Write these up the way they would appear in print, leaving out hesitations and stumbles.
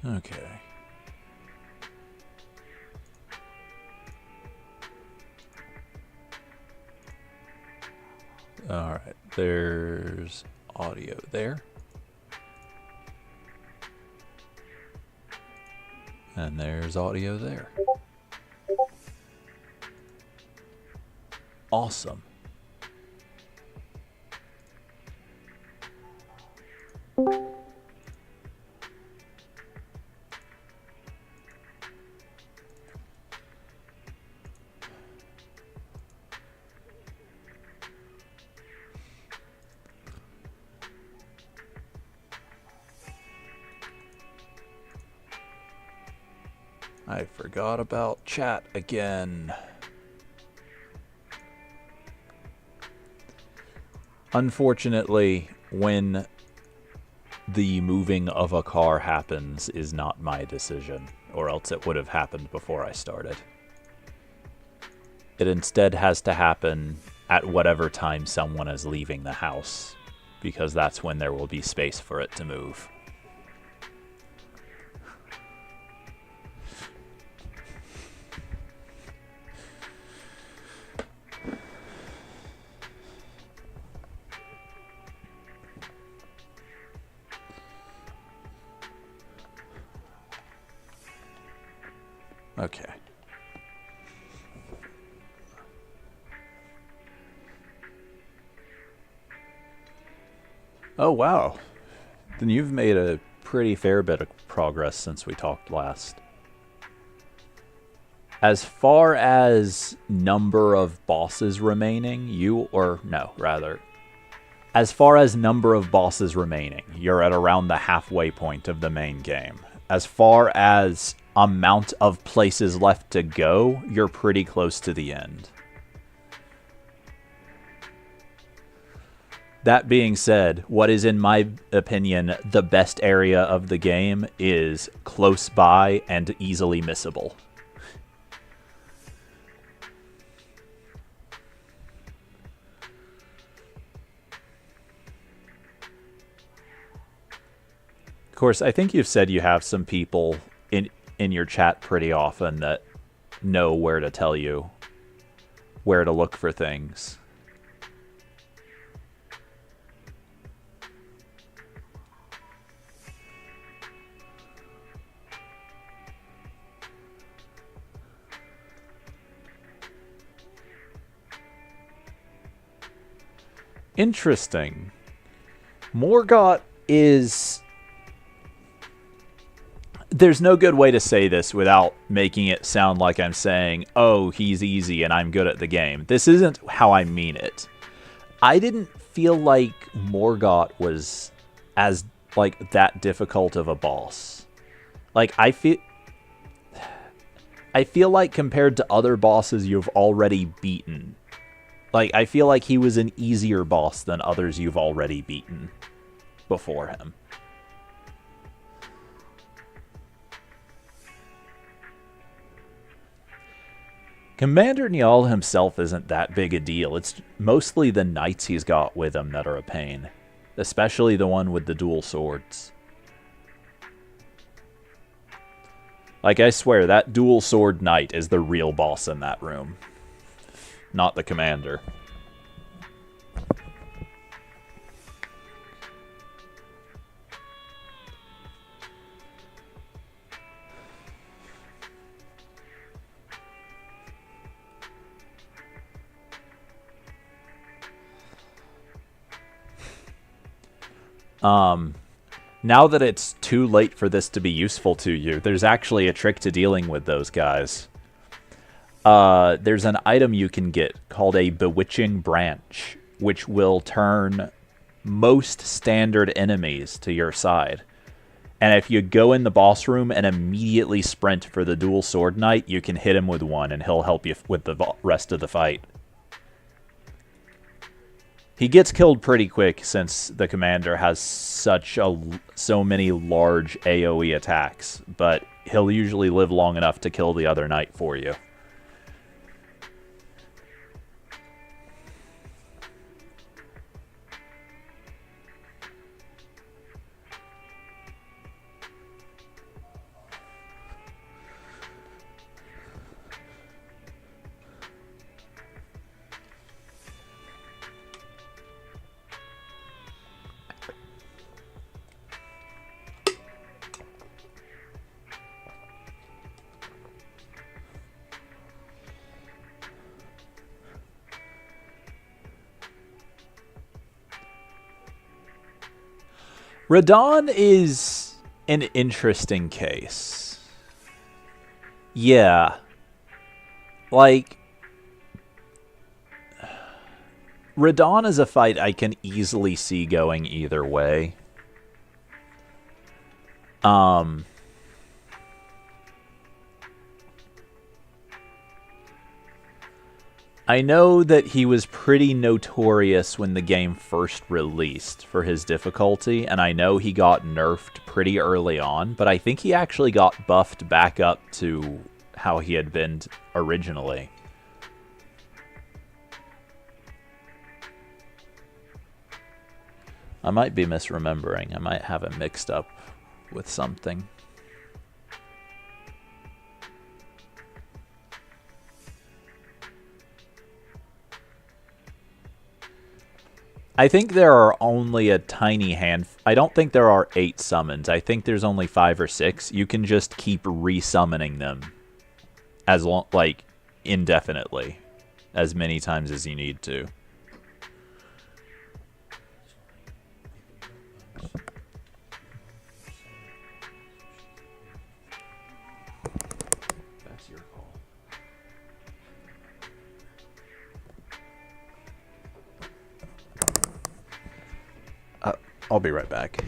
Okay. Alright, there's audio there. And there's audio there. Awesome. I forgot about chat again. Unfortunately, when the moving of a car happens is not my decision, or else it would have happened before I started. It instead has to happen at whatever time someone is leaving the house, because that's when there will be space for it to move. Okay. Oh, wow. Then you've made a pretty fair bit of progress since we talked last. As far as number of bosses remaining, as far as number of bosses remaining, you're at around the halfway point of the main game. As far as amount of places left to go, you're pretty close to the end. That being said, what is, in my opinion, the best area of the game is close by and easily missable. Of course, I think you've said you have some people in your chat pretty often that know where to tell you where to look for things. Interesting. Morgott is... There's no good way to say this without making it sound like I'm saying, oh, he's easy and I'm good at the game. This isn't how I mean it. I didn't feel like Morgott was as, like, that difficult of a boss. Like, I feel like compared to other bosses you've already beaten, like, I feel like he was an easier boss than others you've already beaten before him. Commander Niall himself isn't that big a deal. It's mostly the knights he's got with him that are a pain. Especially the one with the dual swords. Like, I swear, that dual sword knight is the real boss in that room. Not the commander. Now that it's too late for this to be useful to you, there's actually a trick to dealing with those guys. There's an item you can get called a Bewitching Branch, which will turn most standard enemies to your side. And if you go in the boss room and immediately sprint for the dual sword knight, you can hit him with one and he'll help you with the rest of the fight. He gets killed pretty quick since the commander has so many large AoE attacks, but he'll usually live long enough to kill the other knight for you. Radahn is an interesting case. Yeah. Like, Radahn is a fight I can easily see going either way. I know that he was pretty notorious when the game first released for his difficulty, and I know he got nerfed pretty early on, but I think he actually got buffed back up to how he had been originally. I might be misremembering. I might have it mixed up with something. I think there are only a tiny I don't think there are 8 summons. I think there's only 5 or 6. You can just keep resummoning them as long, like, indefinitely, as many times as you need to. That's your call. I'll be right back.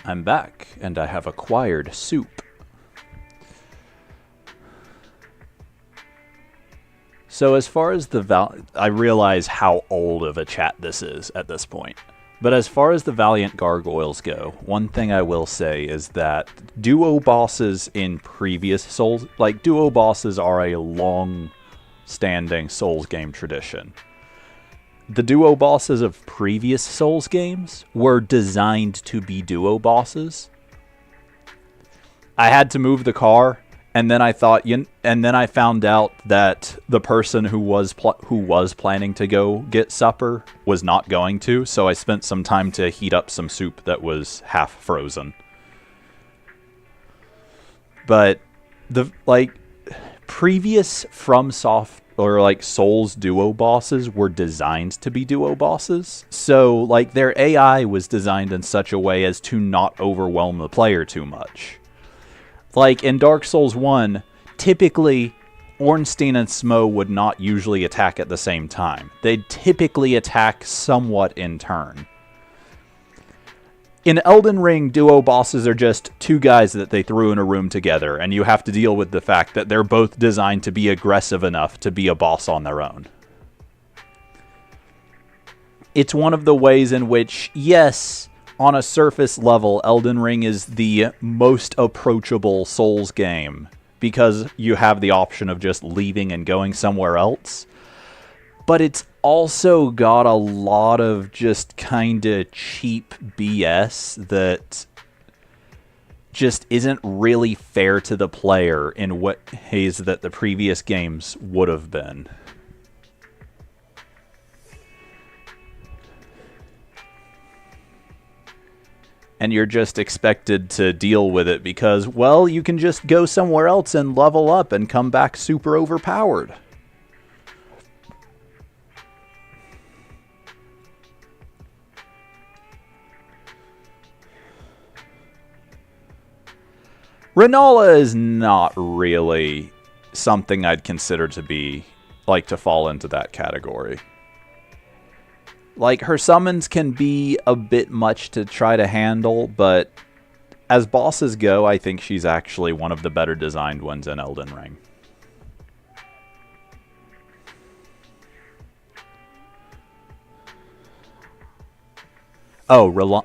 I'm back, and I have acquired soup. So as far as I realize how old of a chat this is at this point. But as far as the Valiant Gargoyles go, one thing I will say is that duo bosses in previous Souls, like duo bosses are a long-standing Souls game tradition. The duo bosses of previous Souls games were designed to be duo bosses. I had to move the car, and then I found out that the person who was planning to go get supper was not going to, so I spent some time to heat up some soup that was half frozen. But the previous FromSoft or Souls duo bosses were designed to be duo bosses. So their AI was designed in such a way as to not overwhelm the player too much. In Dark Souls 1, typically Ornstein and Smough would not usually attack at the same time. They'd typically attack somewhat in turn. In Elden Ring, duo bosses are just two guys that they threw in a room together, and you have to deal with the fact that they're both designed to be aggressive enough to be a boss on their own. It's one of the ways in which, yes, on a surface level, Elden Ring is the most approachable Souls game, because you have the option of just leaving and going somewhere else. But it's also got a lot of just kind of cheap BS that just isn't really fair to the player in what ways that the previous games would have been. And you're just expected to deal with it because, well, you can just go somewhere else and level up and come back super overpowered. Rennala is not really something I'd consider to be, to fall into that category. Her summons can be a bit much to try to handle, but as bosses go, I think she's actually one of the better designed ones in Elden Ring. Oh,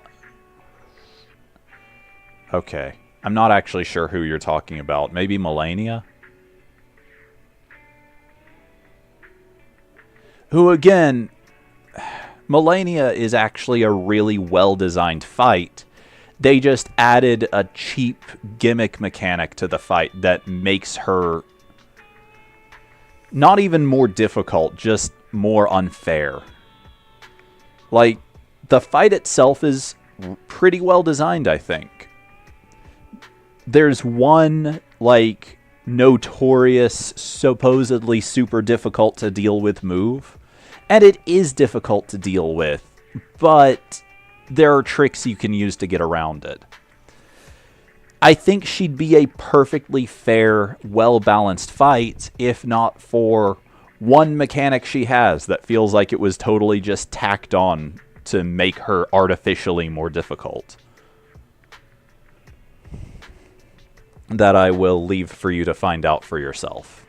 okay. I'm not actually sure who you're talking about. Maybe Malenia? Who, again, Malenia is actually a really well-designed fight. They just added a cheap gimmick mechanic to the fight that makes her not even more difficult, just more unfair. The fight itself is pretty well designed, I think. There's one, notorious, supposedly super difficult to deal with move. And it is difficult to deal with, but there are tricks you can use to get around it. I think she'd be a perfectly fair, well-balanced fight, if not for one mechanic she has that feels like it was totally just tacked on to make her artificially more difficult. That I will leave for you to find out for yourself.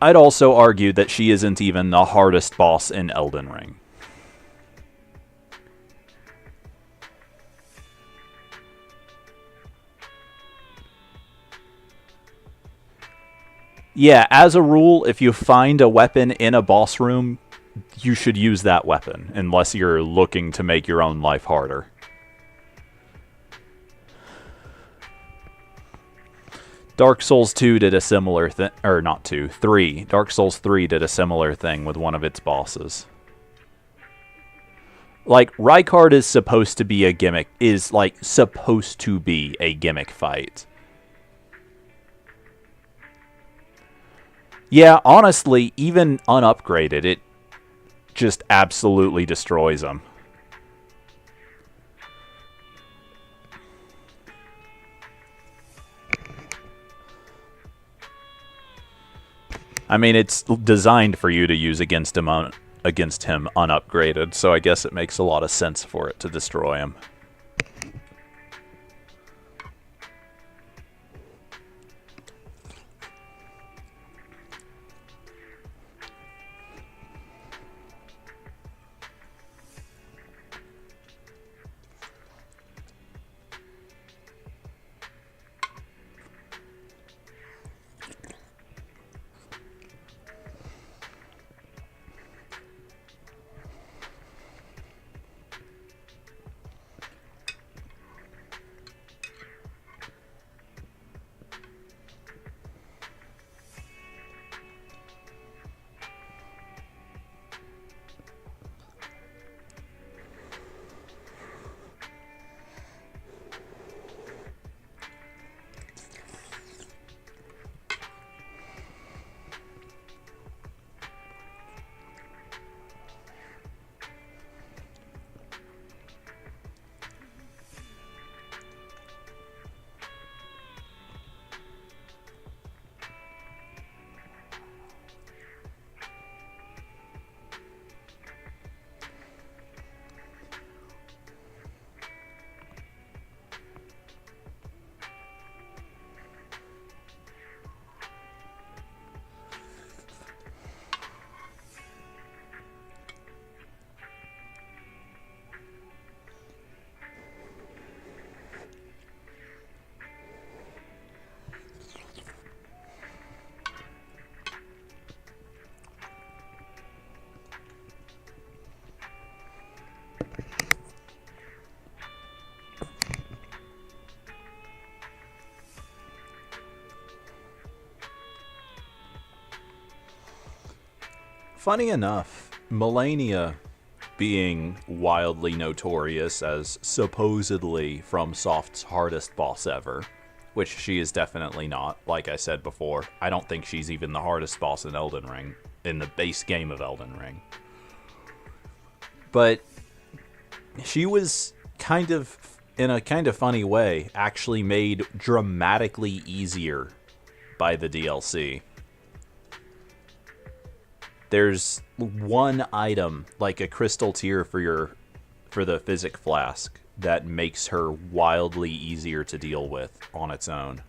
I'd also argue that she isn't even the hardest boss in Elden Ring. Yeah, as a rule, if you find a weapon in a boss room, you should use that weapon, unless you're looking to make your own life harder. Dark Souls 2 did a similar thing, or not 2, 3. Dark Souls 3 did a similar thing with one of its bosses. Rykard is supposed to be a gimmick, supposed to be a gimmick fight. Yeah, honestly, even unupgraded, it just absolutely destroys him. I mean, it's designed for you to use against him unupgraded, so I guess it makes a lot of sense for it to destroy him. Funny enough, Melania being wildly notorious as supposedly FromSoft's hardest boss ever, which she is definitely not, like I said before. I don't think she's even the hardest boss in Elden Ring, in the base game of Elden Ring. But she was kind of, in a kind of funny way, actually made dramatically easier by the DLC. There's one item, like a crystal tear for the Physic Flask, that makes her wildly easier to deal with on its own.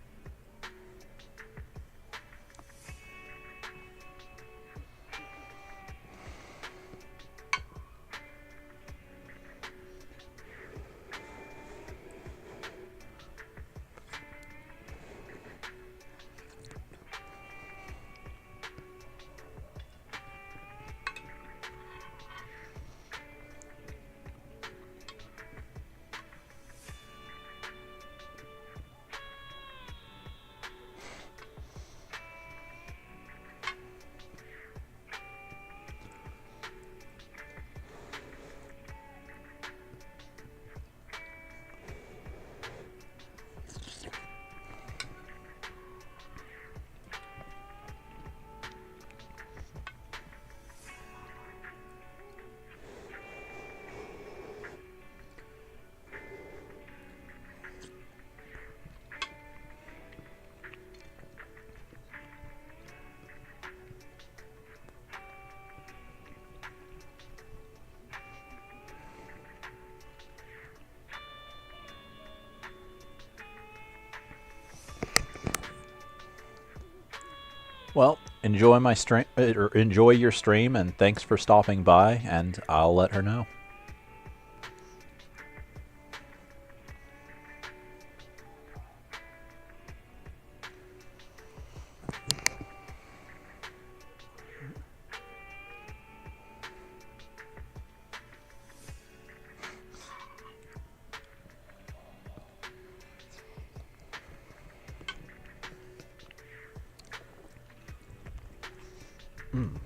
Well, enjoy my stream, or enjoy your stream, and thanks for stopping by, and I'll let her know. Mm.